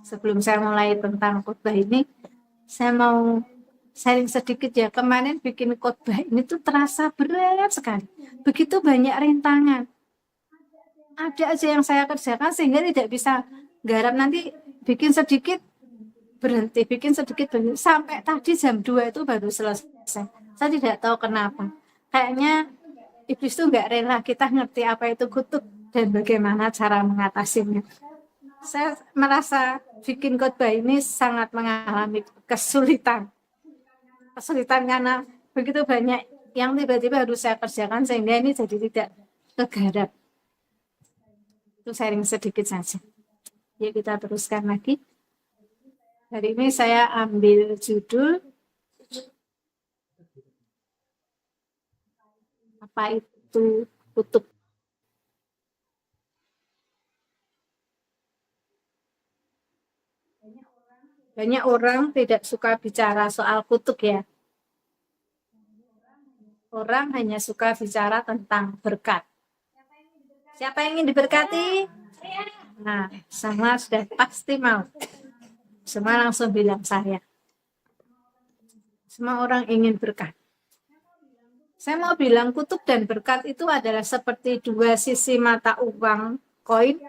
Sebelum saya mulai tentang khotbah ini, saya mau sharing sedikit ya. Kemarin bikin khotbah ini tuh terasa berat sekali. Begitu banyak rintangan. Ada aja yang saya kerjakan sehingga tidak bisa garap, nanti bikin sedikit berhenti, bikin sedikit berhenti. Sampai tadi jam 2 itu baru selesai. Saya tidak tahu kenapa. Kayaknya iblis itu nggak rela kita ngerti apa itu kutuk dan bagaimana cara mengatasinya. Saya merasa bikin khotbah ini sangat mengalami kesulitan. Kesulitan karena begitu banyak yang tiba-tiba harus saya kerjakan sehingga ini jadi tidak kegarap. Itu sharing sedikit saja. Yuk kita teruskan lagi. Hari ini saya ambil judul apa itu kutuk. Banyak orang tidak suka bicara soal kutuk ya. Orang hanya suka bicara tentang berkat. Siapa yang ingin diberkati? Nah, semua sudah pasti mau. Semua langsung bilang saya. Semua orang ingin berkat. Saya mau bilang kutuk dan berkat itu adalah seperti dua sisi mata uang koin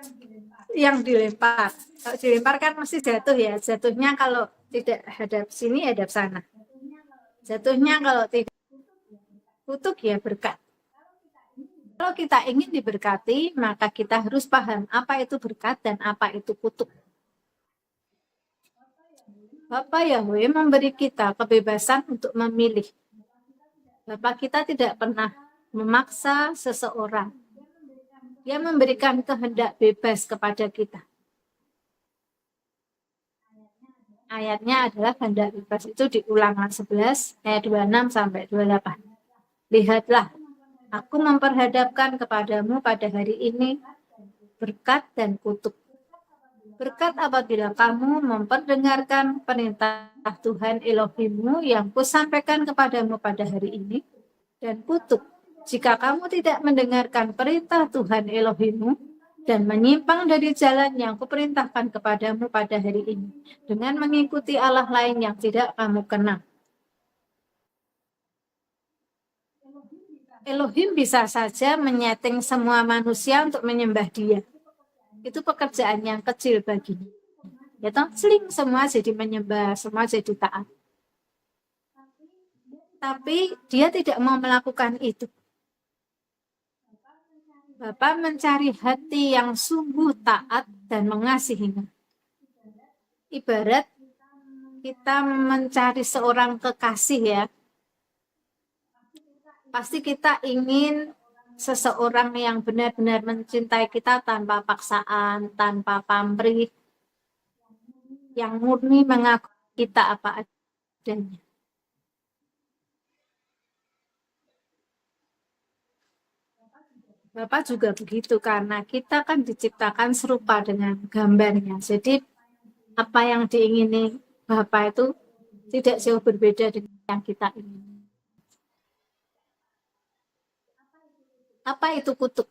yang dilempar. Kalau dilempar kan mesti jatuh ya. Jatuhnya kalau tidak hadap sini, hadap sana. Jatuhnya kalau tidak kutuk ya berkat. Kalau kita ingin diberkati, maka kita harus paham apa itu berkat dan apa itu kutuk. Bapa Yahweh memberi kita kebebasan untuk memilih. Bapa kita tidak pernah memaksa seseorang. Dia memberikan kehendak bebas kepada kita. Ayatnya adalah kehendak bebas itu di Ulangan 11 ayat 26 sampai 28. Lihatlah, aku memperhadapkan kepadamu pada hari ini berkat dan kutuk. Berkat apabila kamu memperdengarkan perintah Tuhan Elohimmu yang kusampaikan kepadamu pada hari ini, dan kutuk jika kamu tidak mendengarkan perintah Tuhan Elohimmu dan menyimpang dari jalan yang kuperintahkan kepadamu pada hari ini, dengan mengikuti Allah lain yang tidak kamu kenal. Elohim bisa saja menyeting semua manusia untuk menyembah Dia. Itu pekerjaan yang kecil baginya. Ya toh, seling semua jadi menyembah, semua jadi taat. Tapi dia tidak mau melakukan itu. Bapa mencari hati yang sungguh taat dan mengasihinya. Ibarat kita mencari seorang kekasih ya. Pasti kita ingin seseorang yang benar-benar mencintai kita tanpa paksaan, tanpa pamrih, yang murni mengakui kita apa adanya. Bapak juga begitu, karena kita kan diciptakan serupa dengan gambarnya. Jadi apa yang diingini Bapak itu tidak jauh berbeda dengan yang kita ingini. Apa itu kutuk?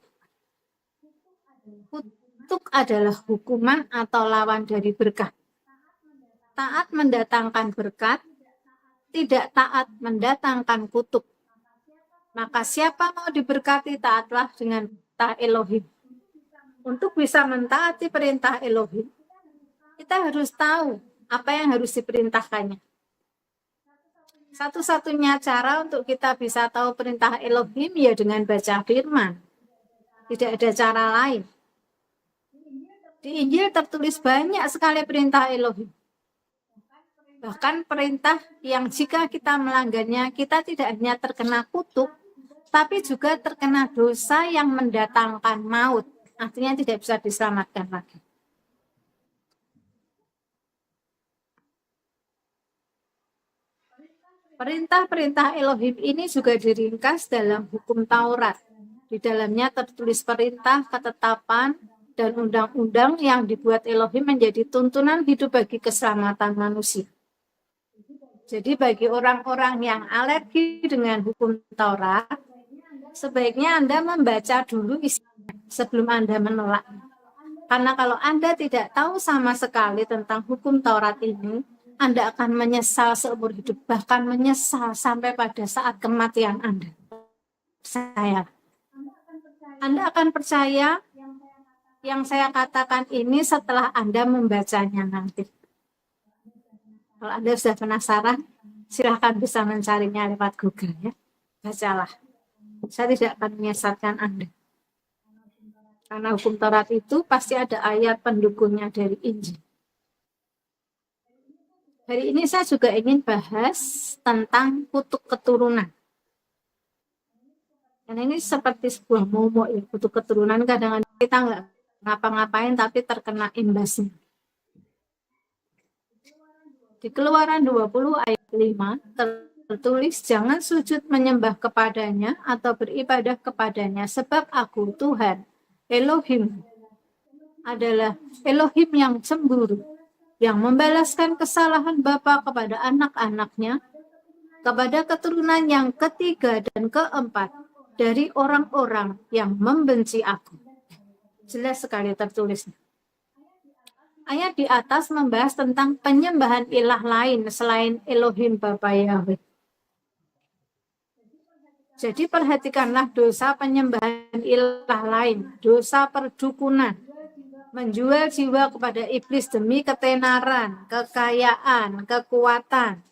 Kutuk adalah hukuman atau lawan dari berkat. Taat mendatangkan berkat, tidak taat mendatangkan kutuk. Maka siapa mau diberkati, taatlah dengan perintah Elohim. Untuk bisa mentaati perintah Elohim, kita harus tahu apa yang harus diperintahkannya. Satu-satunya cara untuk kita bisa tahu perintah Elohim ya dengan baca firman. Tidak ada cara lain. Di Injil tertulis banyak sekali perintah Elohim. Bahkan perintah yang jika kita melanggarnya, kita tidak hanya terkena kutuk, tapi juga terkena dosa yang mendatangkan maut. Artinya tidak bisa diselamatkan lagi. Perintah-perintah Elohim ini juga diringkas dalam hukum Taurat. Di dalamnya tertulis perintah, ketetapan, dan undang-undang yang dibuat Elohim menjadi tuntunan hidup bagi keselamatan manusia. Jadi bagi orang-orang yang alergi dengan hukum Taurat, sebaiknya Anda membaca dulu isinya sebelum Anda menolak. Karena kalau Anda tidak tahu sama sekali tentang hukum Taurat ini, Anda akan menyesal seumur hidup, bahkan menyesal sampai pada saat kematian Anda. Anda akan percaya yang saya katakan ini setelah Anda membacanya nanti. Kalau Anda sudah penasaran, silahkan bisa mencarinya lewat Google ya. Bacalah. Saya tidak akan menyesatkan Anda. Karena hukum Taurat itu pasti ada ayat pendukungnya dari Injil. Hari ini saya juga ingin bahas tentang kutuk keturunan. Dan ini seperti sebuah momok ya, kutuk keturunan. Kadang-kadang kita nggak ngapa-ngapain tapi terkena imbasnya. Di Keluaran 20 ayat 5 tertulis, jangan sujud menyembah kepadanya atau beribadah kepadanya, sebab aku Tuhan Elohim adalah Elohim yang cemburu, yang membalaskan kesalahan bapa kepada anak-anaknya, kepada keturunan yang ketiga dan keempat dari orang-orang yang membenci aku. Jelas sekali tertulisnya. Ayat di atas membahas tentang penyembahan ilah lain selain Elohim Bapa Yahweh. Jadi perhatikanlah dosa penyembahan ilah lain, dosa perdukunan, menjual jiwa kepada iblis demi ketenaran, kekayaan, kekuatan,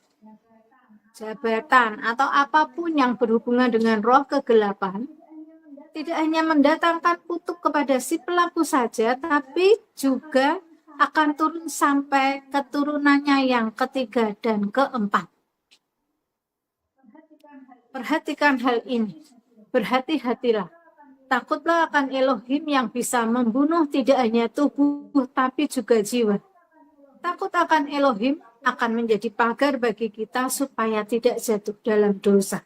jabatan, atau apapun yang berhubungan dengan roh kegelapan, tidak hanya mendatangkan kutuk kepada si pelaku saja, tapi juga akan turun sampai keturunannya yang ketiga dan keempat. Perhatikan hal ini, berhati-hatilah. Takutlah akan Elohim yang bisa membunuh tidak hanya tubuh tapi juga jiwa. Takut akan Elohim akan menjadi pagar bagi kita supaya tidak jatuh dalam dosa.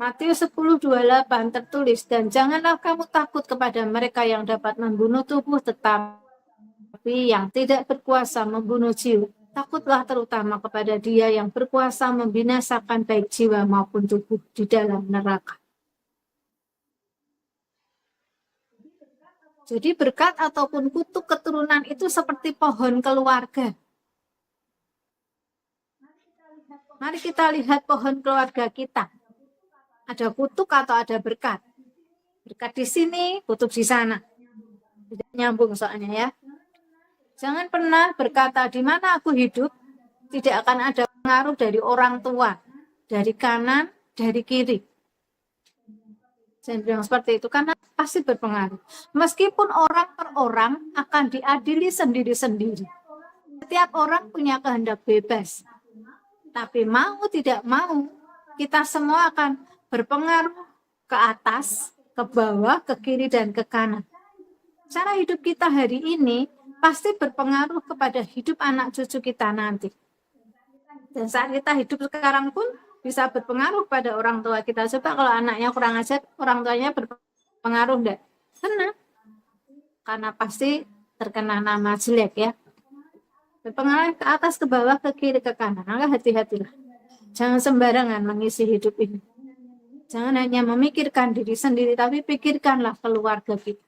Matius 10:28 tertulis, dan janganlah kamu takut kepada mereka yang dapat membunuh tubuh tetapi yang tidak berkuasa membunuh jiwa. Takutlah terutama kepada Dia yang berkuasa membinasakan baik jiwa maupun tubuh di dalam neraka. Jadi berkat ataupun kutuk keturunan itu seperti pohon keluarga. Mari kita lihat pohon keluarga kita. Ada kutuk atau ada berkat. Berkat di sini, kutuk di sana. Tidak nyambung soalnya ya. Jangan pernah berkata di mana aku hidup, tidak akan ada pengaruh dari orang tua, dari kanan, dari kiri. Saya bilang seperti itu karena pasti berpengaruh. Meskipun orang per orang akan diadili sendiri-sendiri. Setiap orang punya kehendak bebas. Tapi mau tidak mau, kita semua akan berpengaruh ke atas, ke bawah, ke kiri, dan ke kanan. Cara hidup kita hari ini pasti berpengaruh kepada hidup anak cucu kita nanti. Dan saat kita hidup sekarang pun bisa berpengaruh pada orang tua kita. Coba kalau anaknya kurang ajar, orang tuanya berpengaruh enggak? Kena. Karena pasti terkena nama jelek ya. Berpengaruh ke atas, ke bawah, ke kiri, ke kanan. Maka hati-hatilah. Jangan sembarangan mengisi hidup ini. Jangan hanya memikirkan diri sendiri, tapi pikirkanlah keluarga kita.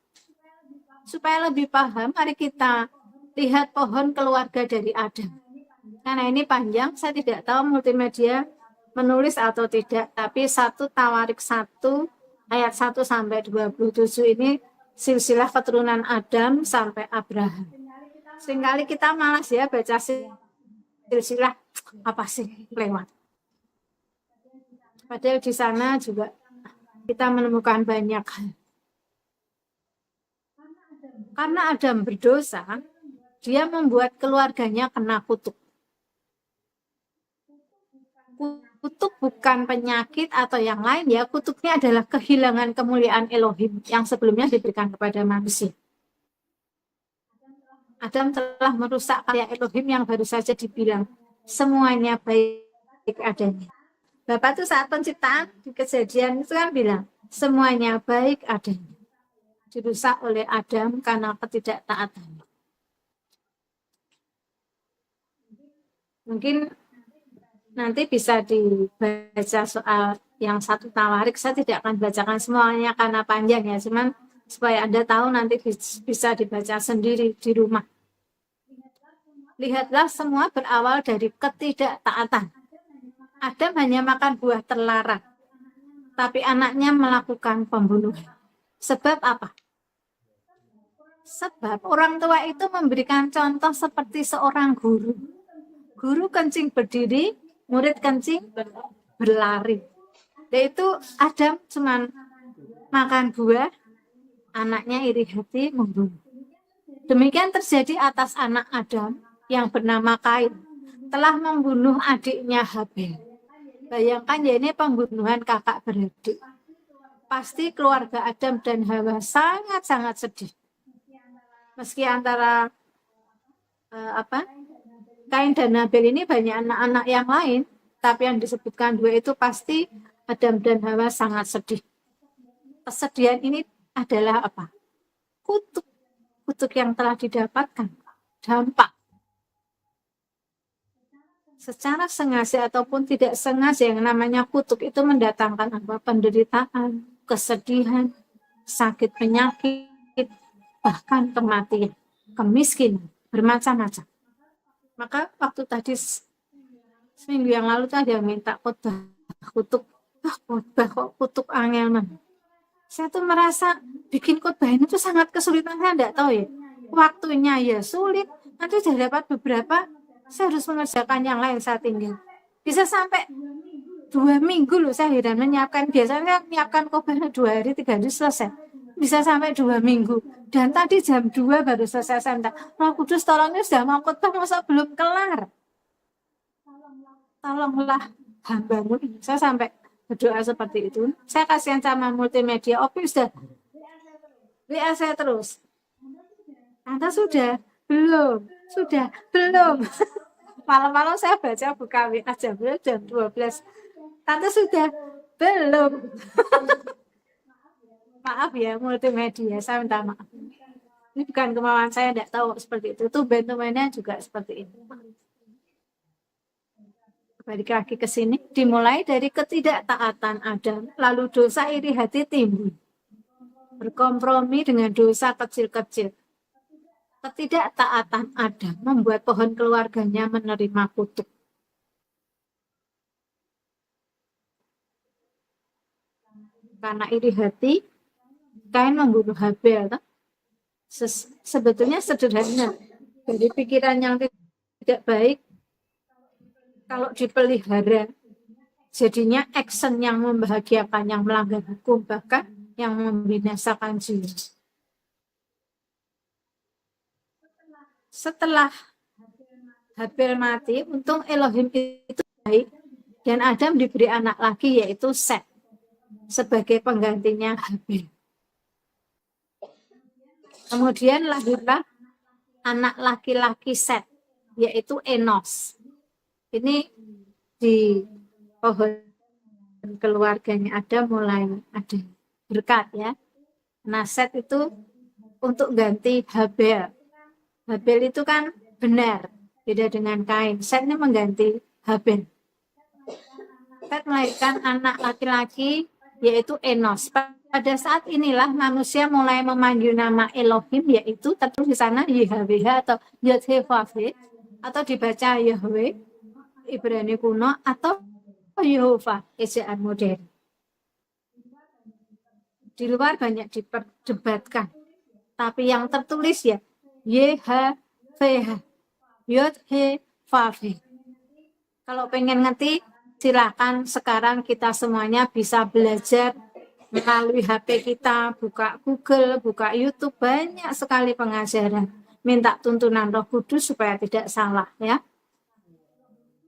Supaya lebih paham, mari kita lihat pohon keluarga dari Adam. Karena ini panjang, saya tidak tahu multimedia menulis atau tidak, tapi 1 Tawarik 1 ayat 1 sampai 27 ini silsilah keturunan Adam sampai Abraham. Seringkali kita malas ya baca silsilah, apa sih, lewat. Padahal di sana juga kita menemukan banyak hal. Karena Adam berdosa, dia membuat keluarganya kena kutuk. Kutuk bukan penyakit atau yang lain ya, kutuknya adalah kehilangan kemuliaan Elohim yang sebelumnya diberikan kepada manusia. Adam telah merusak karya Elohim yang baru saja dibilang semuanya baik adanya. Bapak itu saat penciptaan di Kejadian itu kan bilang semuanya baik adanya. Dirusak oleh Adam karena ketidaktaatannya. Mungkin nanti bisa dibaca soal yang 1 Tawarik. Saya tidak akan bacakan semuanya karena panjang ya, cuman supaya Anda tahu nanti bisa dibaca sendiri di rumah. Lihatlah semua berawal dari ketidaktaatan. Adam hanya makan buah terlarang, tapi anaknya melakukan pembunuhan. Sebab apa? Sebab orang tua itu memberikan contoh seperti seorang guru. Guru kencing berdiri, murid kencing berlari. Yaitu Adam cuma makan buah, anaknya iri hati membunuh. Demikian terjadi atas anak Adam yang bernama Kain, telah membunuh adiknya Habel. Bayangkan ya, ini pembunuhan kakak beradik. Pasti keluarga Adam dan Hawa sangat-sangat sedih. Meski antara Kain dan Habel ini banyak anak-anak yang lain, tapi yang disebutkan dua itu pasti Adam dan Hawa sangat sedih. Kesedihan ini adalah apa? Kutuk yang telah didapatkan, dampak. Secara sengaja ataupun tidak sengaja, yang namanya kutuk itu mendatangkan apa? Penderitaan, kesedihan, sakit penyakit, bahkan kematian, kemiskinan, bermacam-macam. Maka waktu tadi seminggu yang lalu tadi yang minta khotbah kutuk, khotbah kok kutuk angel. Saya tuh merasa bikin khotbah ini tuh sangat kesulitan, saya enggak tahu ya. Waktunya ya sulit, nanti sudah dapat beberapa, saya harus mengerjakan yang lain saat tinggal. Bisa sampai 2 minggu loh saya heran menyiapkan. Biasanya menyiapkan khotbah 2 hari, 3 hari selesai. Bisa sampai 2 minggu. Dan tadi jam 2 baru selesai. Saya minta, Roh Kudus tolongnya sudah mau khotbah, masa belum kelar? Tolonglah hambamu ini. Saya sampai berdoa seperti itu. Saya kasihan sama multimedia. Opi sudah WA saya terus. Tante sudah? Belum. Sudah? Belum. Malam-malam saya buka WA jam 12. Tante sudah? Belum. Maaf ya multimedia, saya minta maaf. Ini bukan kemauan saya, tidak tahu seperti itu. Tuh bentukannya juga seperti itu. Balik lagi ke sini, dimulai dari ketidaktaatan Adam, lalu dosa iri hati timbul. Berkompromi dengan dosa kecil-kecil. Ketidaktaatan Adam membuat pohon keluarganya menerima kutuk. Karena iri hati, Kain membunuh Habel. Sebetulnya sederhana. Dari pikiran yang tidak baik, kalau dipelihara, jadinya action yang membahagiakan, yang melanggar hukum, bahkan yang membinasakan jiwa. Setelah Habel mati, untung Elohim itu baik, dan Adam diberi anak lagi, yaitu Set, sebagai penggantinya Habel. Kemudian lahirlah anak laki-laki Set, yaitu Enos. Ini di pohon keluarganya ada mulai ada berkat ya. Nah, Set itu untuk ganti Habel. Habel itu kan benar, beda dengan Kain. Set ini mengganti Habel. Set melahirkan anak laki-laki yaitu Enos. Pada saat inilah manusia mulai memanggil nama Elohim, yaitu tertulis di sana YHWH atau Yod-Heh-Vav-Heh, atau dibaca Yahweh Ibrani kuno atau Yehova ejaan modern. Di luar banyak diperdebatkan, tapi yang tertulis ya YHWH, Yod-Heh-Vav-Heh. Kalau pengen ngerti, silakan sekarang kita semuanya bisa belajar melalui HP kita, buka Google, buka YouTube, banyak sekali pengajaran. Minta tuntunan Roh Kudus supaya tidak salah ya.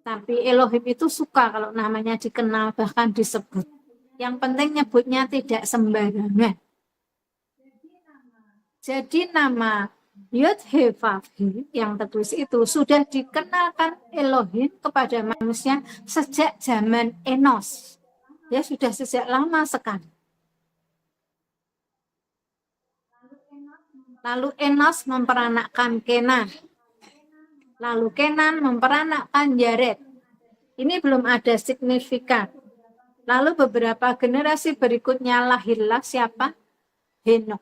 Tapi Elohim itu suka kalau namanya dikenal, bahkan disebut. Yang penting nyebutnya tidak sembarangan. Jadi nama Yod-Heh-Vav-Heh yang tertulis itu sudah dikenalkan Elohim kepada manusia sejak zaman Enos. Ya, sudah sejak lama sekali. Lalu Enos memperanakkan Kenan. Lalu Kenan memperanakkan Yared. Ini belum ada signifikan. Lalu beberapa generasi berikutnya lahirlah siapa? Henok.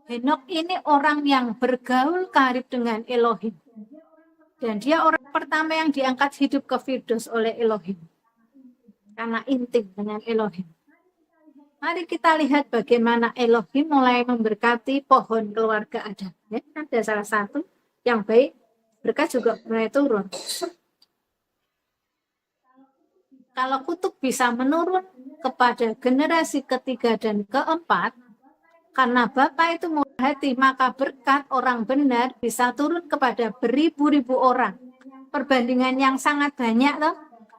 Henok ini orang yang bergaul karib dengan Elohim. Dan dia orang pertama yang diangkat hidup ke Firdaus oleh Elohim. Karena intim dengan Elohim. Mari kita lihat bagaimana Elohim mulai memberkati pohon keluarga Adam. Ya, ada salah satu yang baik, berkat juga mulai turun. Kalau kutuk bisa menurun kepada generasi ketiga dan keempat, karena Bapa itu murah hati, maka berkat orang benar bisa turun kepada beribu-ribu orang. Perbandingan yang sangat banyak, loh,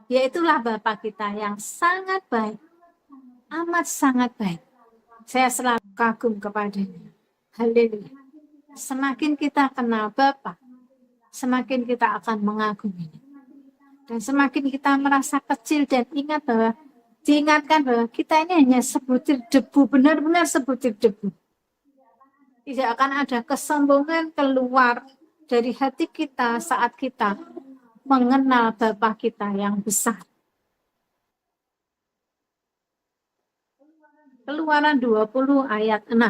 yaitulah Bapa kita yang sangat baik. Amat sangat baik. Saya selalu kagum kepadanya. Haleluya. Semakin kita kenal Bapa, semakin kita akan mengaguminya. Dan semakin kita merasa kecil dan diingatkan bahwa kita ini hanya sebutir debu, benar-benar sebutir debu. Tidak akan ada kesombongan keluar dari hati kita saat kita mengenal Bapa kita yang besar. Keluaran 20 ayat 6.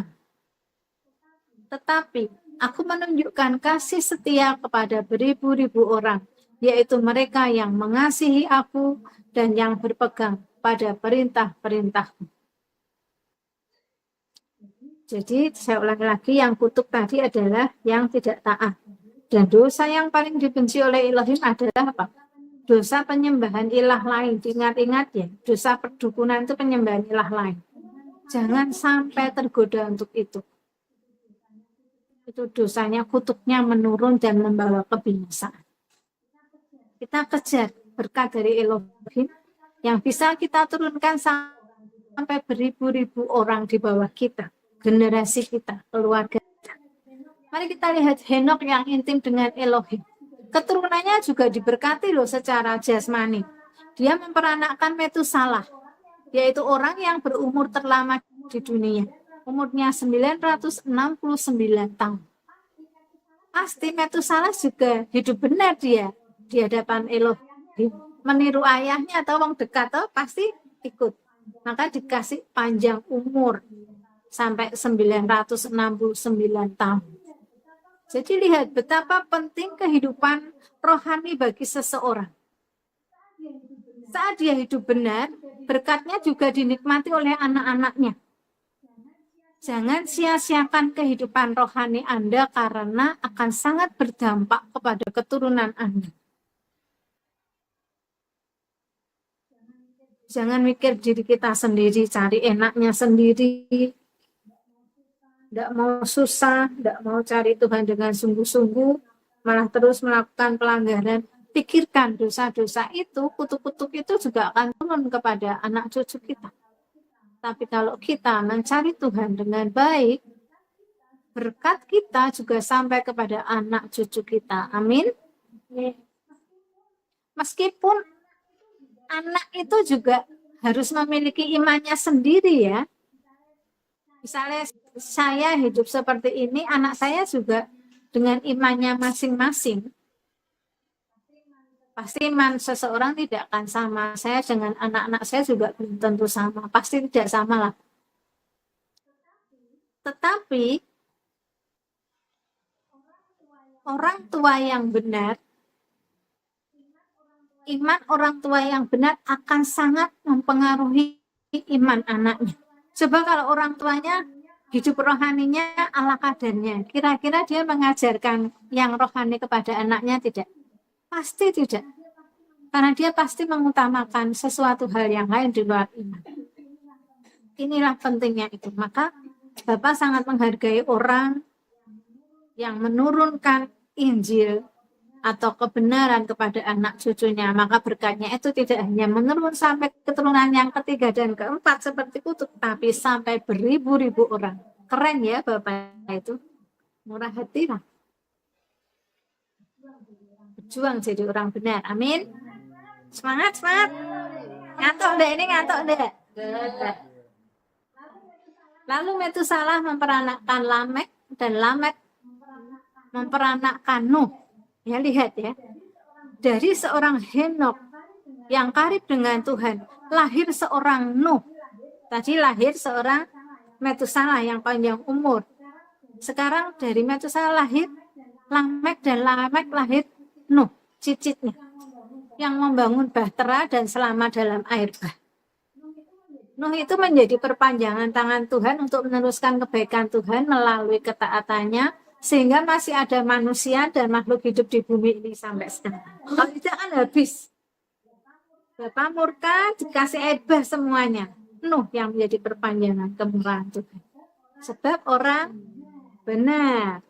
Tetapi aku menunjukkan kasih setia kepada beribu-ribu orang, yaitu mereka yang mengasihi aku dan yang berpegang pada perintah-perintahku. Jadi saya ulangi lagi, yang kutuk tadi adalah yang tidak taat. Dan dosa yang paling dibenci oleh Elohim adalah apa? Dosa penyembahan ilah lain. Diingat-ingat ya, dosa perdukunan itu penyembahan ilah lain. Jangan sampai tergoda untuk itu. Itu dosanya, kutuknya menurun dan membawa kebinasaan. Kita kejar berkat dari Elohim yang bisa kita turunkan sampai beribu-ribu orang di bawah kita, generasi kita, keluarga kita. Mari kita lihat Henok yang intim dengan Elohim. Keturunannya juga diberkati loh secara jasmani. Dia memperanakkan Metusalah, yaitu orang yang berumur terlama di dunia. Umurnya 969 tahun. Pasti Metusalah juga hidup benar dia di hadapan Elohim. Meniru ayahnya atau orang dekat, pasti ikut. Maka dikasih panjang umur sampai 969 tahun. Jadi lihat betapa penting kehidupan rohani bagi seseorang. Saat dia hidup benar, berkatnya juga dinikmati oleh anak-anaknya. Jangan sia-siakan kehidupan rohani Anda karena akan sangat berdampak kepada keturunan Anda. Jangan mikir diri kita sendiri, cari enaknya sendiri. Tidak mau susah, tidak mau cari Tuhan dengan sungguh-sungguh, malah terus melakukan pelanggaran. Pikirkan dosa-dosa itu, kutuk-kutuk itu juga akan turun kepada anak cucu kita. Tapi kalau kita mencari Tuhan dengan baik, berkat kita juga sampai kepada anak cucu kita. Amin. Meskipun anak itu juga harus memiliki imannya sendiri ya. Misalnya saya hidup seperti ini, anak saya juga dengan imannya masing-masing. Pasti iman seseorang tidak akan sama. Saya dengan anak-anak saya juga belum tentu sama. Pasti tidak sama lah. Tetapi orang tua yang benar, iman orang tua yang benar akan sangat mempengaruhi iman anaknya. Coba kalau orang tuanya hidup rohaninya ala kadarnya, kira-kira dia mengajarkan yang rohani kepada anaknya tidak? Pasti tidak. Karena dia pasti mengutamakan sesuatu hal yang lain di luar iman. Inilah pentingnya itu. Maka Bapak sangat menghargai orang yang menurunkan Injil atau kebenaran kepada anak cucunya. Maka berkatnya itu tidak hanya menurun sampai keturunan yang ketiga dan keempat seperti kutuk, tapi sampai beribu-ribu orang. Keren ya Bapak itu. Murah hati lah. Berjuang jadi orang benar. Amin. Semangat, semangat. Ngantuk deh, ini ngantuk deh. Lalu Metusalah memperanakkan Lamek dan Lamek memperanakkan Nuh. Ya lihat ya. Dari seorang Henok yang karib dengan Tuhan, lahir seorang Nuh. Tadi lahir seorang Metusalah yang panjang umur. Sekarang dari Metuselah lahir Lamek, dan Lamek lahir Nuh, cicitnya, yang membangun bahtera dan selama dalam air bah. Nuh itu menjadi perpanjangan tangan Tuhan untuk meneruskan kebaikan Tuhan melalui ketaatannya, sehingga masih ada manusia dan makhluk hidup di bumi ini sampai sekarang. Kalau tidak kan habis. Bapak murka, dikasih air bah semuanya. Nuh yang menjadi perpanjangan kemurahan Tuhan. Sebab orang benar.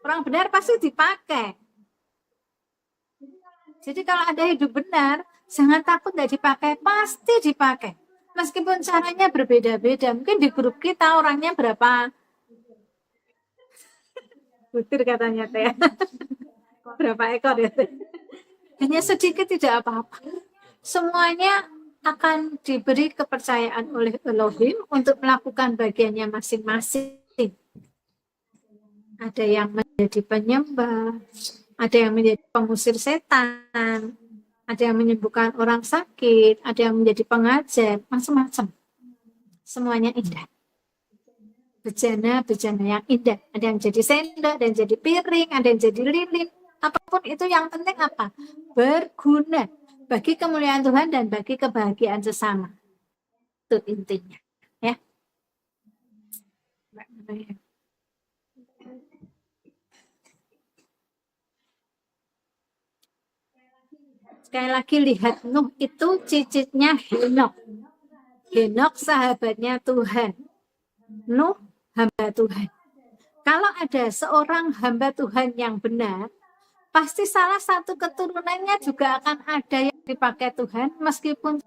Orang benar pasti dipakai. Jadi kalau ada hidup benar, jangan takut tidak dipakai, pasti dipakai. Meskipun caranya berbeda-beda. Mungkin di grup kita orangnya berapa? Butir katanya Teh. Berapa ekor ya Teh? Hanya sedikit tidak apa-apa. Semuanya akan diberi kepercayaan oleh Elohim untuk melakukan bagiannya masing-masing. Ada yang menjadi penyembah, ada yang menjadi pengusir setan, ada yang menyembuhkan orang sakit, ada yang menjadi pengajar, macam-macam. Semuanya indah. Bejana-bejana yang indah. Ada yang jadi sendok, ada yang jadi piring, ada yang jadi lilin. Apapun itu yang penting apa? Berguna bagi kemuliaan Tuhan dan bagi kebahagiaan sesama. Itu intinya. Ya. Sekali lagi lihat Nuh itu cicitnya Henok. Henok sahabatnya Tuhan. Nuh hamba Tuhan. Kalau ada seorang hamba Tuhan yang benar, pasti salah satu keturunannya juga akan ada yang dipakai Tuhan, meskipun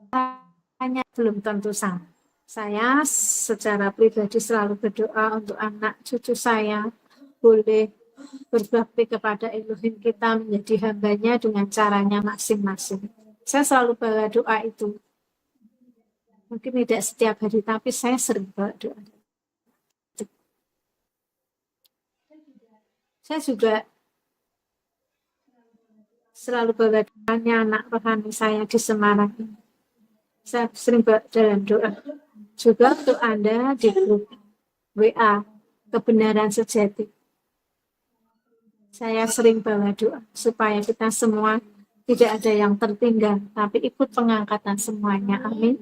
hanya belum tentu sama. Saya secara pribadi selalu berdoa untuk anak cucu saya boleh berbakti kepada Elohim kita, menjadi hambanya dengan caranya masing-masing. Saya selalu bawa doa itu. Mungkin tidak setiap hari, tapi saya sering bawa doa. Saya juga selalu bawa doanya anak rohani saya di Semarang. Saya sering bawa dalam doa. Juga untuk Anda di grup WA, kebenaran sejati. Saya sering bawa doa supaya kita semua tidak ada yang tertinggal, tapi ikut pengangkatan semuanya. Amin.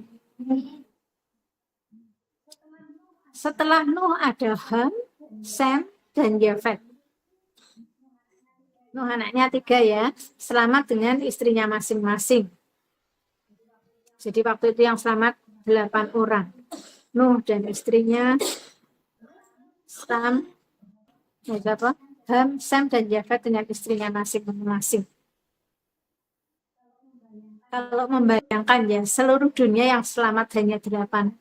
Setelah Nuh ada Ham, Sem, dan Yafet. Nuh anaknya 3 ya, selamat dengan istrinya masing-masing. Jadi waktu itu yang selamat 8 orang. Nuh dan istrinya, Ham, Sem, dan Yafet dengan istrinya masing-masing. Kalau membayangkan ya, seluruh dunia yang selamat hanya 8.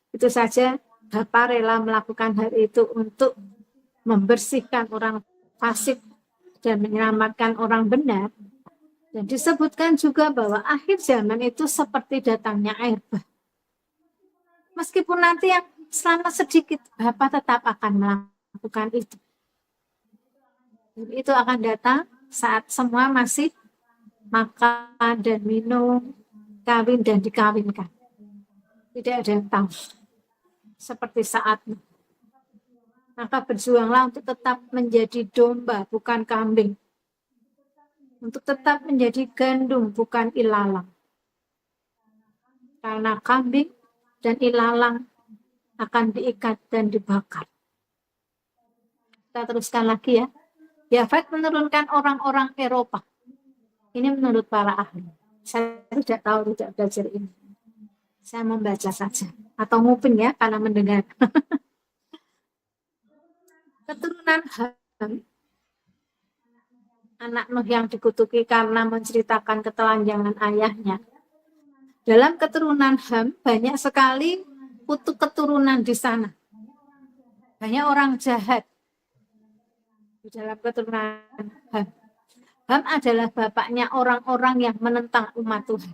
Itu saja Bapa rela melakukan hal itu untuk membersihkan orang fasik dan menyelamatkan orang benar. Dan disebutkan juga bahwa akhir zaman itu seperti datangnya air bah. Meskipun nanti yang selamat sedikit, Bapa tetap akan melakukan itu. Dan itu akan datang saat semua masih makan dan minum, kawin dan dikawinkan. Tidak ada yang tahu. Seperti saat ini. Maka berjuanglah untuk tetap menjadi domba, bukan kambing. Untuk tetap menjadi gandum, bukan ilalang. Karena kambing dan ilalang akan diikat dan dibakar. Kita teruskan lagi ya. Yafet menurunkan orang-orang Eropa. Ini menurut para ahli. Saya tidak tahu, tidak belajar ini. Saya membaca saja. Atau nguping ya, karena mendengar. Keturunan Ham, anak Nuh yang dikutuki karena menceritakan ketelanjangan ayahnya. Dalam keturunan Ham, banyak sekali kutuk keturunan di sana. Banyak orang jahat di dalam keturunan Ham. Ham adalah bapaknya orang-orang yang menentang umat Tuhan.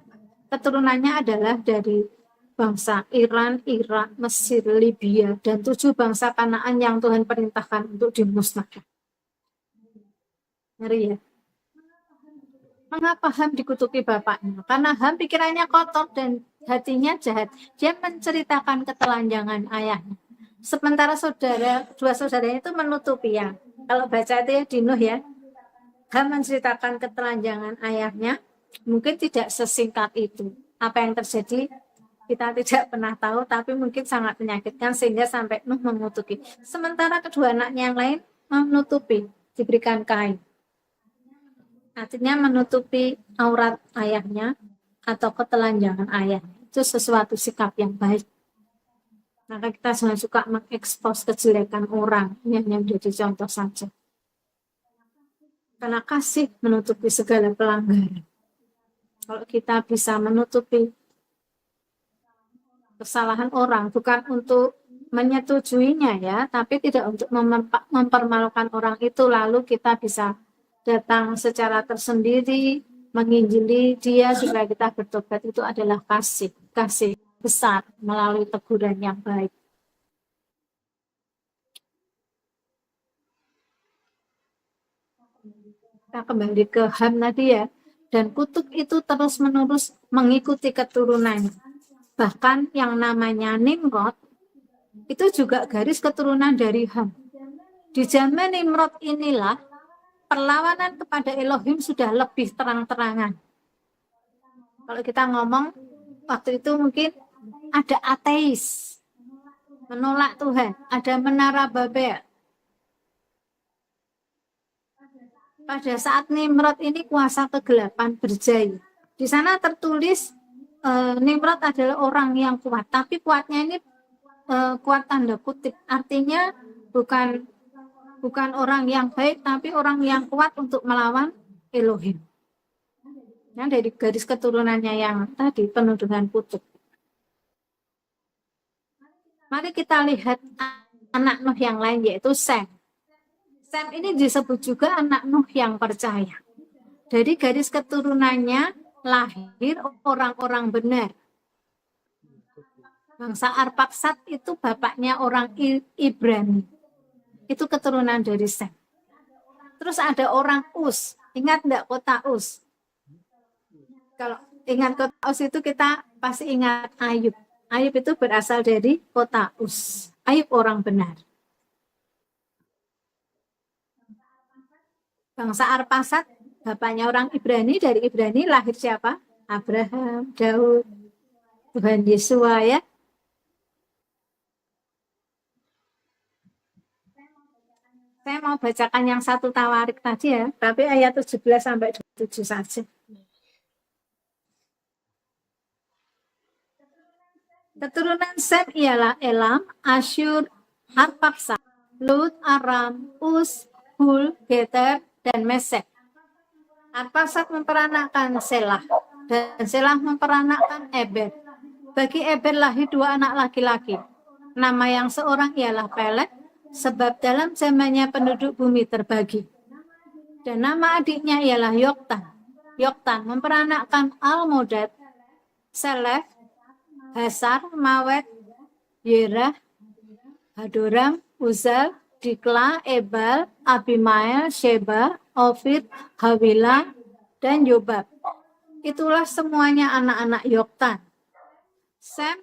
Keturunannya adalah dari bangsa Iran, Irak, Mesir, Libya, dan 7 bangsa Kanaan yang Tuhan perintahkan untuk dimusnahkan. Ngeri ya. Mengapa Ham dikutuki bapaknya? Karena Ham pikirannya kotor dan hatinya jahat. Dia menceritakan ketelanjangan ayahnya. Sementara dua saudaranya itu menutupi ya. Kalau baca itu ya di Nuh ya, Ham menceritakan ketelanjangan ayahnya, mungkin tidak sesingkat itu. Apa yang terjadi kita tidak pernah tahu, tapi mungkin sangat menyakitkan sehingga sampai Nuh menutupi. Sementara kedua anaknya yang lain menutupi, diberikan kain. Artinya menutupi aurat ayahnya atau ketelanjangan ayahnya. Itu sesuatu sikap yang baik. Maka kita jangan suka mengekspos kejelekan orang. Ini hanya menjadi contoh saja. Karena kasih menutupi segala pelanggaran. Kalau kita bisa menutupi kesalahan orang, bukan untuk menyetujuinya ya, tapi tidak untuk mempermalukan orang itu, lalu kita bisa datang secara tersendiri, menginjili dia supaya kita bertobat, itu adalah kasih besar melalui teguran yang baik. Kita kembali ke Ham tadi ya, dan kutuk itu terus-menerus mengikuti keturunan. Bahkan yang namanya Nimrod itu juga garis keturunan dari Ham. Di zaman Nimrod inilah perlawanan kepada Elohim sudah lebih terang-terangan. Kalau kita ngomong waktu itu mungkin ada ateis, menolak Tuhan, ada menara Babel. Pada saat Nimrod ini kuasa kegelapan berjaya. Di sana tertulis Nimrod adalah orang yang kuat, tapi kuatnya ini kuat tanda kutip, artinya bukan orang yang baik, tapi orang yang kuat untuk melawan Elohim. Nah, dari garis keturunannya yang tadi penuh dengan kutuk. Mari kita lihat anak Nuh yang lain, yaitu Sem. Sem ini disebut juga anak Nuh yang percaya. Dari garis keturunannya lahir orang-orang benar. Bangsa Arpaksad itu bapaknya orang Ibrani. Itu keturunan dari Sem. Terus ada orang Us. Ingat enggak kota Us? Kalau ingat kota Us itu kita pasti ingat Ayub. Ayub itu berasal dari kota Us. Ayub orang benar. Bangsa Arpasad, bapaknya orang Ibrani, dari Ibrani lahir siapa? Abraham, Daud, Tuhan Yesus ya. Saya mau bacakan yang satu Tawarik tadi ya, tapi ayat 17 sampai 27 saja. Keturunan Sem ialah Elam, Asyur, Arpaksad, Lut, Aram, Us, Hul, Geter, dan Mesek. Arpaksad memperanakkan Selah, dan Selah memperanakkan Eber. Bagi Eber lahir dua anak laki-laki. Nama yang seorang ialah Peleg, sebab dalam zamannya penduduk bumi terbagi. Dan nama adiknya ialah Yoktan. Yoktan memperanakkan Almodad, Selef, Hasar, Mawet, Yerah, Hadoram, Uzal, Dikla, Ebal, Abimael, Sheba, Ofir, Hawila, dan Yobab. Itulah semuanya anak-anak Yoktan. Sem,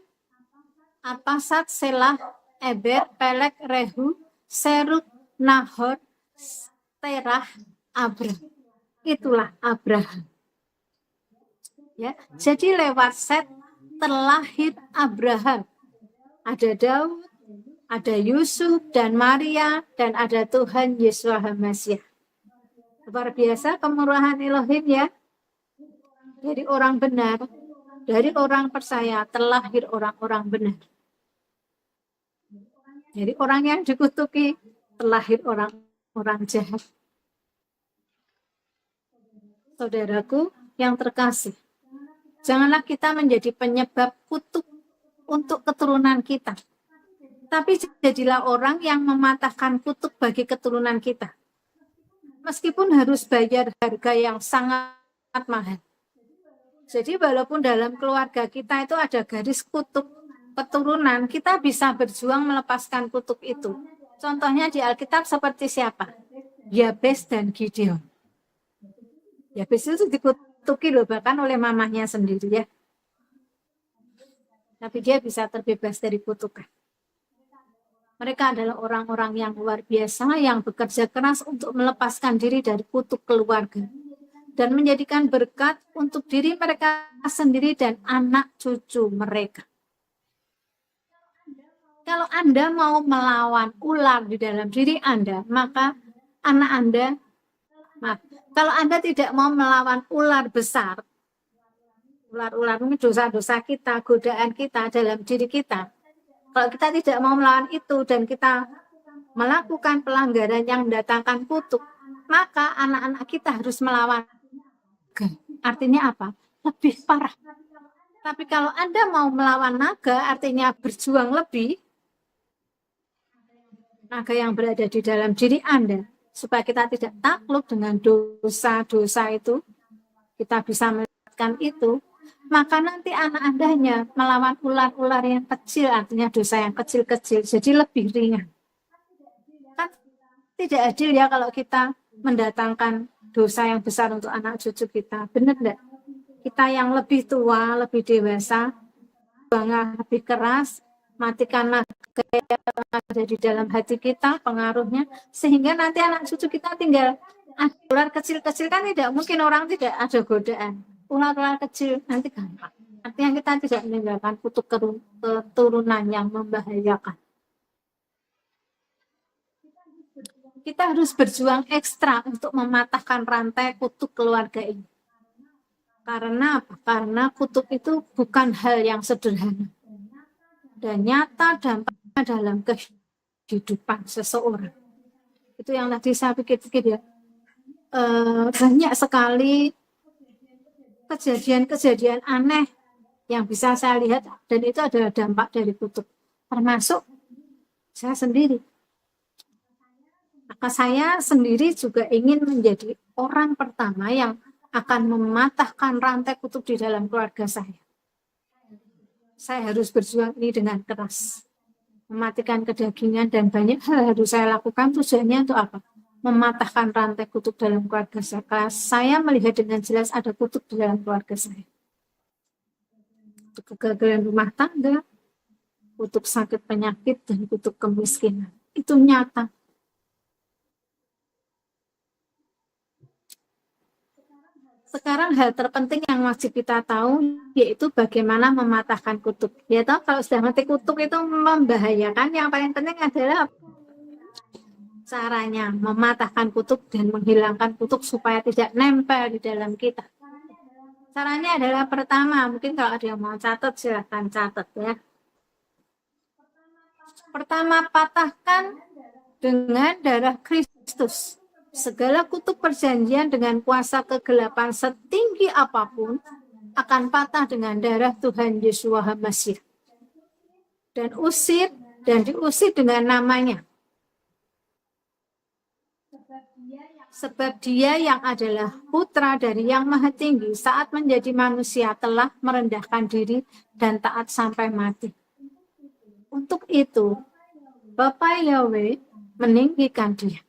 Arpasad, Selah, Eber, Pelek, Rehu, Seruk, Nahor, Terah, Abram. Itulah Abraham. Ya, jadi lewat Set terlahir Abraham. Ada Daud, ada Yusuf dan Maria, dan ada Tuhan Yesus HaMasiah. Luar biasa kemurahan Elohim ya. Dari orang benar, dari orang percaya terlahir orang-orang benar. Dari orang yang dikutuki terlahir orang-orang jahat. Saudaraku yang terkasih, janganlah kita menjadi penyebab kutuk untuk keturunan kita. Tapi jadilah orang yang mematahkan kutuk bagi keturunan kita. Meskipun harus bayar harga yang sangat mahal. Jadi walaupun dalam keluarga kita itu ada garis kutuk keturunan, kita bisa berjuang melepaskan kutuk itu. Contohnya di Alkitab seperti siapa? Yabes dan Gideon. Yabes itu dikutuki loh, bahkan oleh mamahnya sendiri ya. Tapi dia bisa terbebas dari kutukan. Mereka adalah orang-orang yang luar biasa yang bekerja keras untuk melepaskan diri dari kutuk keluarga dan menjadikan berkat untuk diri mereka sendiri dan anak cucu mereka. Kalau Anda mau melawan ular di dalam diri Anda, maka anak Anda, maaf, kalau Anda tidak mau melawan ular besar, ular-ular ini dosa-dosa kita, godaan kita dalam diri kita. Kalau kita tidak mau melawan itu dan kita melakukan pelanggaran yang mendatangkan kutuk, maka anak-anak kita harus melawan. Artinya apa? Lebih parah. Tapi kalau Anda mau melawan naga, artinya berjuang lebih, naga yang berada di dalam diri Anda, supaya kita tidak takluk dengan dosa-dosa itu, kita bisa melihatkan itu, maka nanti anak Anda hanya melawan ular-ular yang kecil, artinya dosa yang kecil-kecil, jadi lebih ringan. Kan tidak adil ya kalau kita mendatangkan dosa yang besar untuk anak cucu kita, benar enggak? Kita yang lebih tua, lebih dewasa, bangga lebih keras, matikan naga yang ada di dalam hati kita, pengaruhnya, sehingga nanti anak cucu kita tinggal ular kecil-kecil, kan tidak mungkin orang tidak ada godaan. Ular-ular kecil nanti gampang. Artinya kita tidak meninggalkan kutuk keturunan yang membahayakan. Kita harus berjuang ekstra untuk mematahkan rantai kutuk keluarga ini. Karena apa? Karena kutuk itu bukan hal yang sederhana dan nyata dampaknya dalam kehidupan seseorang. Itu yang tadi saya pikir-pikir ya. Banyak sekali kejadian-kejadian aneh yang bisa saya lihat, dan itu adalah dampak dari kutuk. Termasuk saya sendiri. Maka saya sendiri juga ingin menjadi orang pertama yang akan mematahkan rantai kutuk di dalam keluarga saya. Saya harus berjuang ini dengan keras. Mematikan kedagingan dan banyak hal harus saya lakukan. Tujuannya untuk apa? Mematahkan rantai kutuk dalam keluarga saya. Saya melihat dengan jelas ada kutuk di dalam keluarga saya. Kutuk kegagalan rumah tangga, kutuk sakit penyakit, dan kutuk kemiskinan. Itu nyata. Sekarang hal terpenting yang wajib kita tahu yaitu bagaimana mematahkan kutuk. Ya toh, kalau sudah mati kutuk itu membahayakan. Yang paling penting adalah caranya mematahkan kutuk dan menghilangkan kutuk supaya tidak nempel di dalam kita. Caranya adalah pertama, mungkin kalau ada yang mau catat silahkan catat ya. Pertama, patahkan dengan darah Kristus. Segala kutuk perjanjian dengan kuasa kegelapan setinggi apapun akan patah dengan darah Tuhan Yesus HaMasyiah. Dan diusir dengan namanya. Sebab dia yang adalah putra dari yang maha tinggi saat menjadi manusia telah merendahkan diri dan taat sampai mati. Untuk itu, Bapa Yahweh meninggikan dia.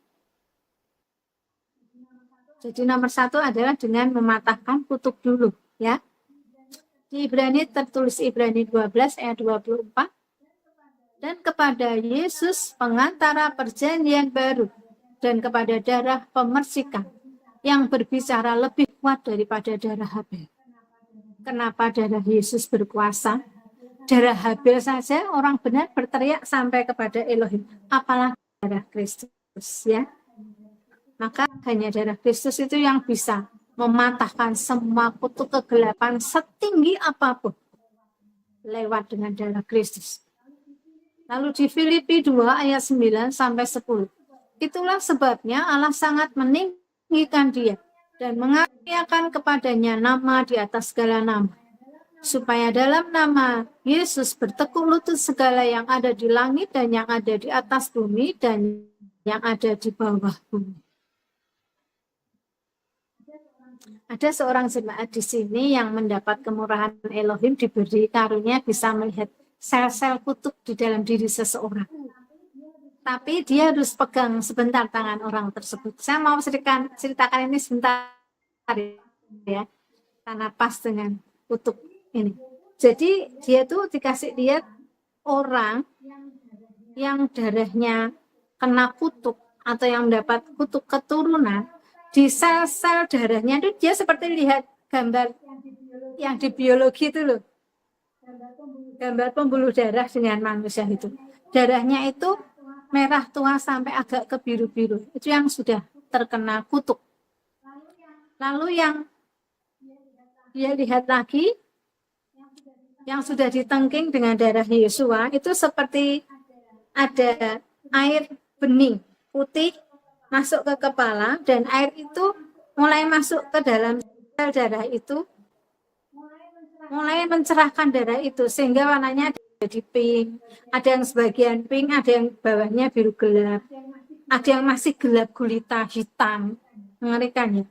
Jadi nomor satu adalah dengan mematahkan kutuk dulu, ya. Di Ibrani tertulis Ibrani 12 ayat 24. Dan kepada Yesus pengantara perjanjian baru dan kepada darah pemercikan yang berbicara lebih kuat daripada darah Habel. Kenapa darah Yesus berkuasa? Darah Habel saja orang benar berteriak sampai kepada Elohim, apalagi darah Kristus, ya. Maka hanya darah Kristus itu yang bisa mematahkan semua kutuk kegelapan setinggi apapun lewat dengan darah Kristus. Lalu di Filipi 2 ayat 9 sampai 10. Itulah sebabnya Allah sangat meninggikan dia dan mengaruniakan kepadanya nama di atas segala nama. Supaya dalam nama Yesus bertekuk lutut segala yang ada di langit dan yang ada di atas bumi dan yang ada di bawah bumi. Ada seorang jemaat di sini yang mendapat kemurahan Elohim, diberi karunia bisa melihat sel-sel kutuk di dalam diri seseorang. Tapi dia harus pegang sebentar tangan orang tersebut. Saya mau ceritakan ini sebentar ya, karena pas dengan kutuk ini. Jadi dia tuh dikasih lihat orang yang darahnya kena kutuk atau yang mendapat kutuk keturunan, di sel-sel darahnya itu dia seperti lihat gambar yang di biologi itu loh. Gambar pembuluh darah dengan manusia itu. Darahnya itu merah tua sampai agak ke biru-biru. Itu yang sudah terkena kutuk. Lalu yang dia lihat lagi, yang sudah ditengking dengan darah Yesua, itu seperti ada air bening putih masuk ke kepala, dan air itu mulai masuk ke dalam sel darah itu, mulai mencerahkan darah itu, sehingga warnanya jadi pink, ada yang sebagian pink, ada yang bawahnya biru gelap, ada yang masih gelap gulita hitam, mengerikan ya.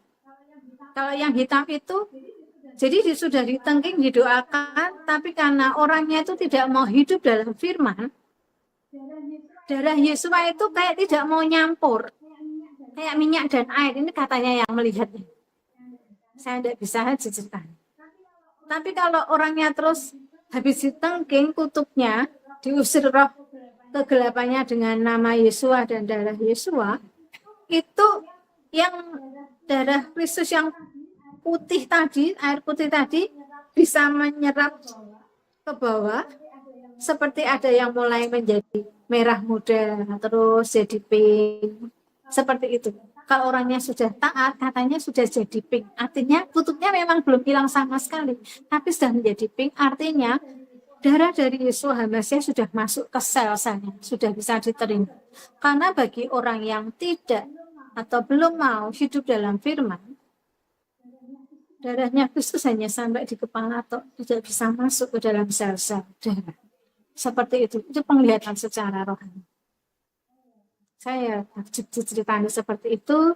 Kalau yang hitam itu, jadi sudah ditengking, didoakan, tapi karena orangnya itu tidak mau hidup dalam firman, darah Yesus itu kayak tidak mau nyampur, kayak minyak dan air. Ini katanya yang melihatnya. Saya tidak bisa ceritakan. Tapi kalau orangnya terus habis ditengking kutubnya, diusir roh kegelapannya dengan nama Yesua dan darah Yesua, itu yang darah Kristus yang putih tadi, air putih tadi bisa menyerap ke bawah, seperti ada yang mulai menjadi merah muda, terus jadi pink, seperti itu. Kalau orangnya sudah taat, katanya sudah jadi pink, artinya kutubnya memang belum hilang sama sekali, tapi sudah menjadi pink, artinya darah dari Yesus Hamasiah sudah masuk ke sel-selnya, sudah bisa diterima. Karena bagi orang yang tidak atau belum mau hidup dalam firman, darahnya Kristus hanya sampai di kepala atau tidak bisa masuk ke dalam sel-sel darah. Seperti itu penglihatan secara rohani. Saya ceritanya seperti itu,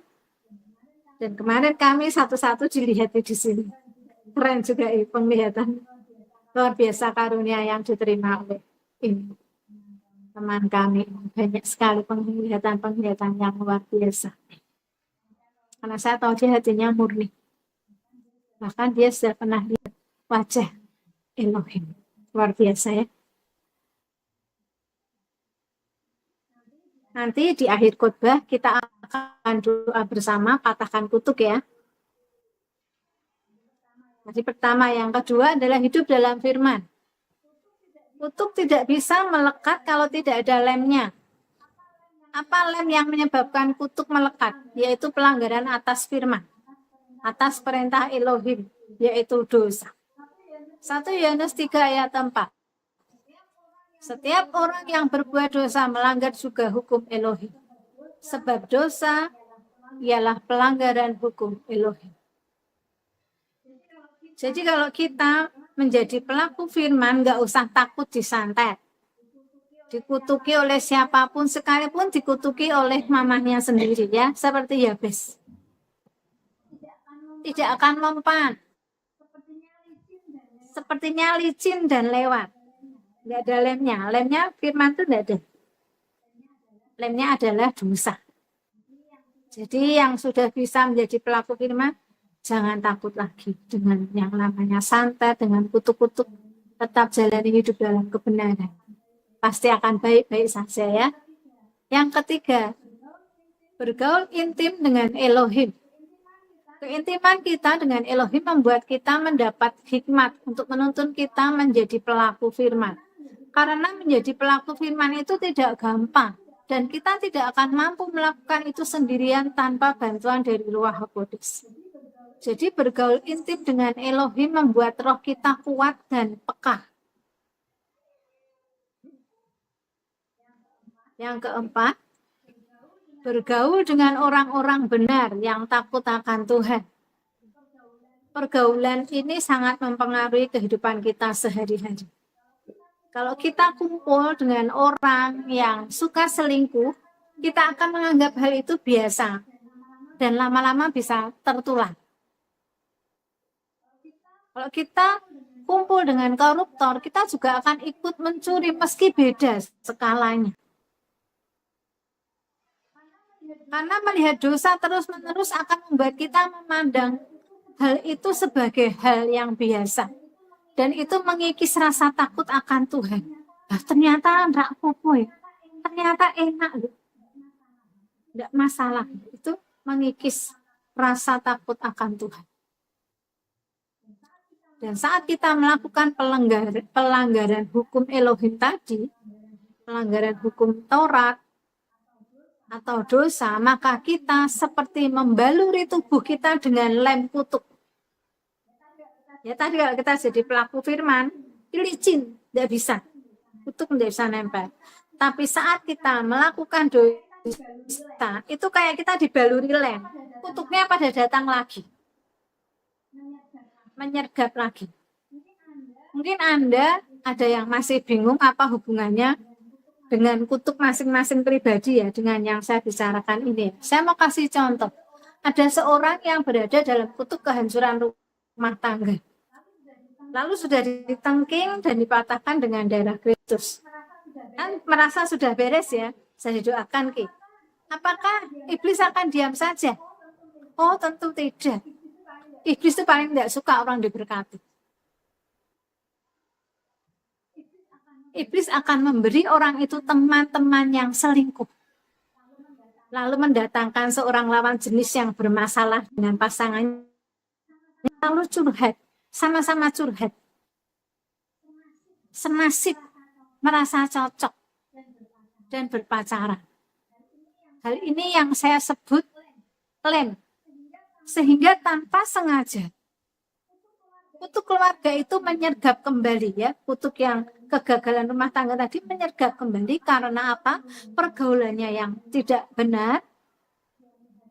dan kemarin kami satu-satu dilihat di sini. Keren juga penglihatan luar biasa karunia yang diterima oleh ini teman kami. Banyak sekali penglihatan yang luar biasa. Karena saya tahu dia hatinya murni. Bahkan dia sudah pernah lihat wajah Elohim. Luar biasa ya. Nanti di akhir khotbah kita akan doa bersama, patahkan kutuk ya. Jadi pertama, yang kedua adalah hidup dalam firman. Kutuk tidak bisa melekat kalau tidak ada lemnya. Apa lem yang menyebabkan kutuk melekat? Yaitu pelanggaran atas firman, atas perintah Elohim, yaitu dosa. 1 Yohanes 3 ayat 4. Setiap orang yang berbuat dosa melanggar juga hukum Elohim. Sebab dosa ialah pelanggaran hukum Elohim. Jadi kalau kita menjadi pelaku firman, nggak usah takut disantet. Dikutuki oleh siapapun, sekalipun dikutuki oleh mamahnya sendiri ya, seperti Yabes. Tidak akan mempan. Sepertinya licin dan lewat. Nggak ada lemnya. Lemnya firman itu nggak ada. Lemnya adalah dosa. Jadi yang sudah bisa menjadi pelaku firman, jangan takut lagi dengan yang namanya santet, dengan kutuk-kutuk. Tetap jalani hidup dalam kebenaran. Pasti akan baik-baik saja ya. Yang ketiga, bergaul intim dengan Elohim. Keintiman kita dengan Elohim membuat kita mendapat hikmat untuk menuntun kita menjadi pelaku firman. Karena menjadi pelaku firman itu tidak gampang, dan kita tidak akan mampu melakukan itu sendirian tanpa bantuan dari Ruh Kudus. Jadi bergaul intim dengan Elohim membuat roh kita kuat dan peka. Yang keempat, bergaul dengan orang-orang benar yang takut akan Tuhan. Pergaulan ini sangat mempengaruhi kehidupan kita sehari-hari. Kalau kita kumpul dengan orang yang suka selingkuh, kita akan menganggap hal itu biasa dan lama-lama bisa tertular. Kalau kita kumpul dengan koruptor, kita juga akan ikut mencuri meski beda skalanya. Karena melihat dosa terus-menerus akan membuat kita memandang hal itu sebagai hal yang biasa. Dan itu mengikis rasa takut akan Tuhan. Nah, ternyata enggak apa-apa ya. ternyata enak loh, tidak masalah. Itu mengikis rasa takut akan Tuhan. Dan saat kita melakukan pelanggaran hukum Elohim tadi, pelanggaran hukum Taurat atau dosa, maka kita seperti membaluri tubuh kita dengan lem kutuk. Ya tadi kalau kita jadi pelaku firman, licin, tidak bisa. Kutuk tidak bisa nempel. Tapi saat kita melakukan dosa, itu kayak kita dibaluri lem. Kutuknya pada datang lagi. Menyergap lagi. Mungkin Anda ada yang masih bingung apa hubungannya dengan kutuk masing-masing pribadi ya, dengan yang saya bicarakan ini. Saya mau kasih contoh. Ada seorang yang berada dalam kutuk kehancuran rumah tangga. Lalu sudah ditengking dan dipatahkan dengan darah Kristus. Kan merasa sudah beres ya, saya doakan Ki. Apakah iblis akan diam saja? Oh tentu tidak. Iblis itu paling tidak suka orang diberkati. Iblis akan memberi orang itu teman-teman yang selingkuh. Lalu mendatangkan seorang lawan jenis yang bermasalah dengan pasangannya. Lalu curhat, sama-sama curhat. Senasib, merasa cocok, dan berpacaran. Hal ini yang saya sebut lem. Sehingga tanpa sengaja, kutuk keluarga itu menyergap kembali ya. Kutuk yang kegagalan rumah tangga tadi menyergap kembali karena apa? Pergaulannya yang tidak benar.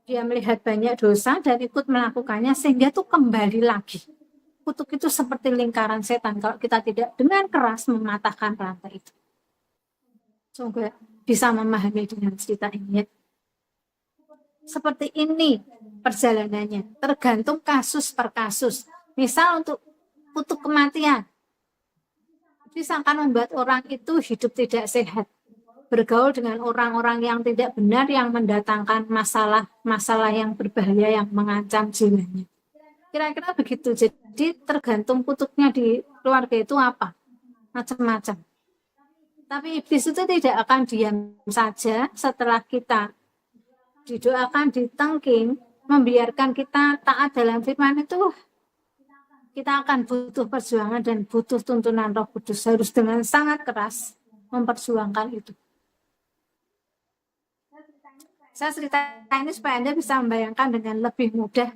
Dia melihat banyak dosa dan ikut melakukannya sehingga itu kembali lagi. Kutuk itu seperti lingkaran setan kalau kita tidak dengan keras mematahkan rantai itu. Semoga bisa memahami dengan cerita ini ya. Seperti ini perjalanannya, tergantung kasus per kasus. Misal untuk kutuk kematian, bisa akan membuat orang itu hidup tidak sehat, bergaul dengan orang-orang yang tidak benar, yang mendatangkan masalah yang berbahaya, yang mengancam jiwanya. Kira-kira begitu. Jadi tergantung kutuknya di keluarga itu apa, macam-macam. Tapi iblis itu tidak akan diam saja setelah kita didoakan, ditengking, membiarkan kita taat dalam firman itu. Kita akan butuh perjuangan dan butuh tuntunan Roh Kudus, harus dengan sangat keras memperjuangkan itu. Saya cerita ini supaya Anda bisa membayangkan dengan lebih mudah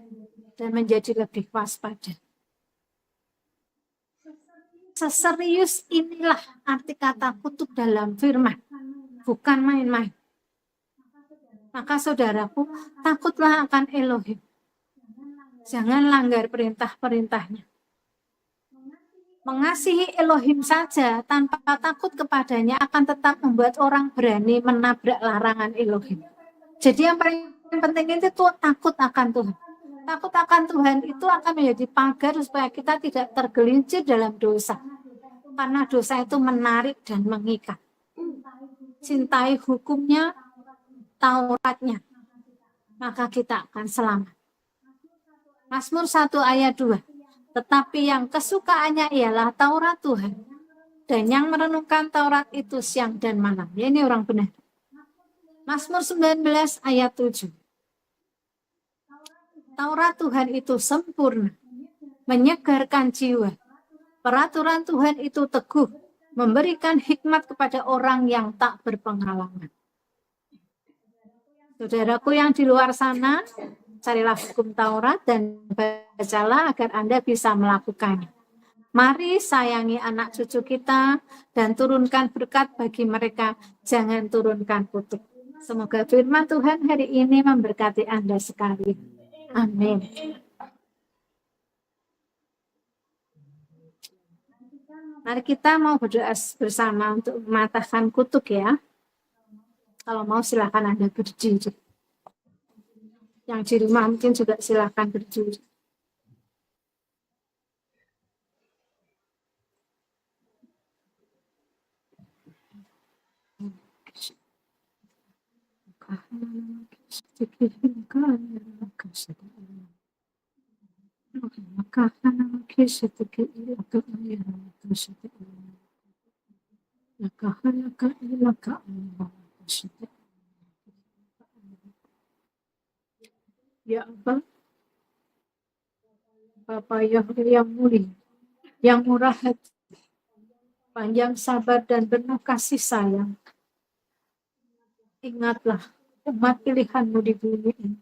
dan menjadi lebih waspada. Seserius inilah arti kata kutuk dalam firman, bukan main-main. Maka saudaraku, takutlah akan Elohim. Jangan langgar perintah-perintahnya. Mengasihi Elohim saja tanpa takut kepadanya akan tetap membuat orang berani menabrak larangan Elohim. Jadi yang paling penting itu takut akan Tuhan. Takut akan Tuhan itu akan menjadi pagar supaya kita tidak tergelincir dalam dosa. Karena dosa itu menarik dan mengikat. Cintai hukumnya, Tauratnya, maka kita akan selamat. Mazmur 1 ayat 2. Tetapi yang kesukaannya ialah Taurat Tuhan, dan yang merenungkan Taurat itu siang dan malam. Ya, ini orang benar. Mazmur 19 ayat 7. Taurat Tuhan itu sempurna, menyegarkan jiwa. Peraturan Tuhan itu teguh, memberikan hikmat kepada orang yang tak berpengalaman. Saudaraku yang di luar sana, carilah hukum Taurat dan bacalah agar Anda bisa melakukannya. Mari sayangi anak cucu kita dan turunkan berkat bagi mereka, jangan turunkan kutuk. Semoga firman Tuhan hari ini memberkati Anda sekali. Amin. Mari kita mau berdoa bersama untuk mematahkan kutuk ya. Kalau mau silakan Anda berdiri. Yang di rumah mungkin juga silakan berdiri. Ya Allah, Bapa yang mulia, yang murah hati, panjang sabar dan penuh kasih sayang. Ingatlah umat pilihan-Mu di bumi ini.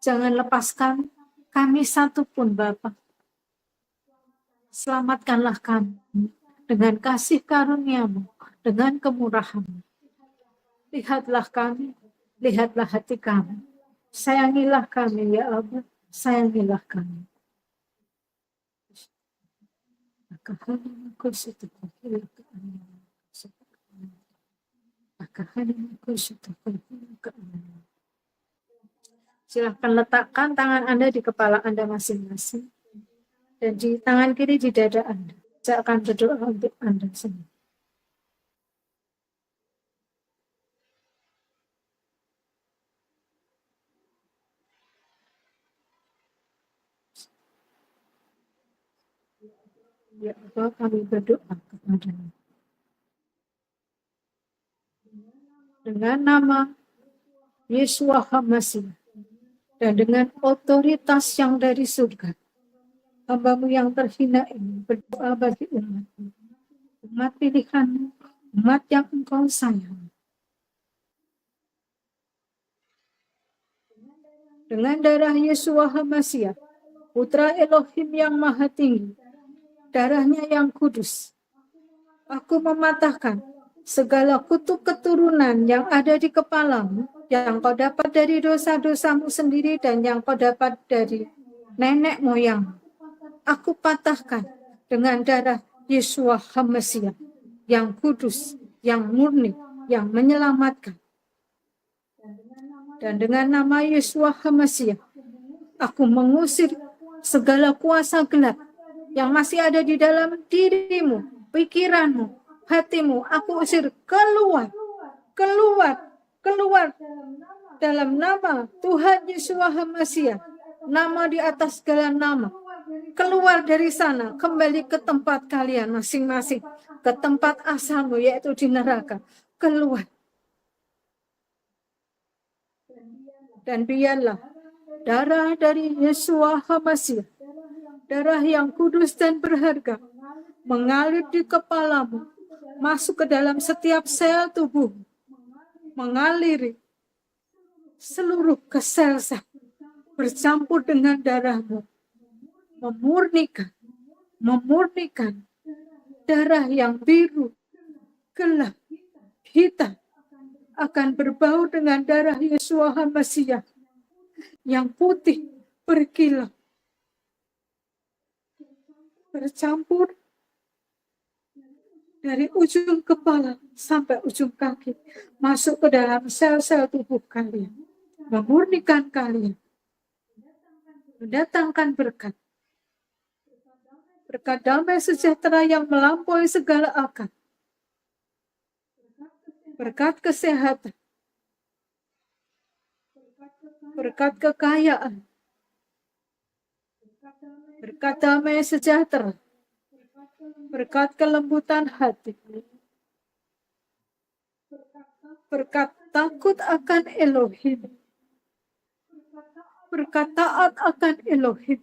Jangan lepaskan kami satupun, Bapa. Selamatkanlah kami dengan kasih karunia-Mu, dengan kemurahan-Mu. Lihatlah kami, lihatlah hati kami. Sayangilah kami, ya Allah, sayangilah kami. Silahkan letakkan tangan Anda di kepala Anda masing-masing. Dan di tangan kiri di dada Anda. Saya akan berdoa untuk Anda semua. Ya Allah, kami berdoa kepada-Mu. Dengan nama Yeshua HaMashiach dan dengan otoritas yang dari surga, hamba-Mu yang terhina ini berdoa bagi umat-Mu, umat pilihan-Mu, umat yang Engkau sayang. Dengan darah Yeshua HaMashiach, Putra Elohim yang Maha Tinggi, darahnya yang kudus, aku mematahkan segala kutuk keturunan yang ada di kepalamu, yang kau dapat dari dosa-dosamu sendiri dan yang kau dapat dari nenek moyang. Aku patahkan dengan darah Yeshua HaMashiach yang kudus, yang murni, yang menyelamatkan. Dan dengan nama Yeshua HaMashiach, aku mengusir segala kuasa gelap yang masih ada di dalam dirimu, pikiranmu, hatimu. Aku usir keluar, keluar, keluar dalam nama Tuhan Yeshua HaMashiach, nama di atas segala nama. Keluar dari sana, kembali ke tempat kalian masing-masing, ke tempat asalmu, yaitu di neraka. Keluar. Dan biarlah darah dari Yeshua HaMashiach, darah yang kudus dan berharga, mengalir di kepalamu, masuk ke dalam setiap sel tubuh, mengaliri seluruh sel-sel, bercampur dengan darahmu, memurnikan darah yang biru, gelap, hitam, akan berbau dengan darah Yeshua HaMashiach yang putih, berkilau, bercampur dari ujung kepala sampai ujung kaki, masuk ke dalam sel-sel tubuh kalian, memurnikan kalian, mendatangkan berkat damai sejahtera yang melampaui segala akal, berkat kesehatan, berkat kekayaan, berkat damai sejahtera, berkat kelembutan hati, berkat takut akan Elohim, berkat taat akan Elohim,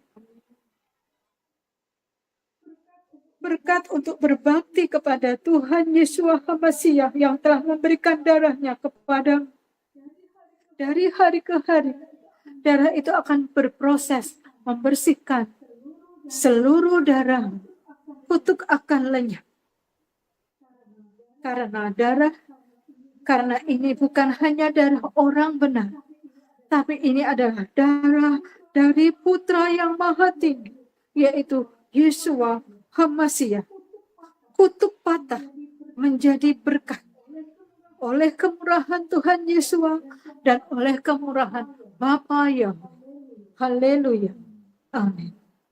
berkat untuk berbakti kepada Tuhan Yeshua HaMashiach yang telah memberikan darahnya kepada dari hari ke hari. Darah itu akan berproses membersihkan seluruh darah. Kutuk akan lenyap. Karena ini bukan hanya darah orang benar, tapi ini adalah darah dari Putra yang Maha Tinggi, yaitu Yeshua HaMashiach. Kutuk patah menjadi berkat oleh kemurahan Tuhan Yeshua dan oleh kemurahan Bapa yang haleluya. Amin.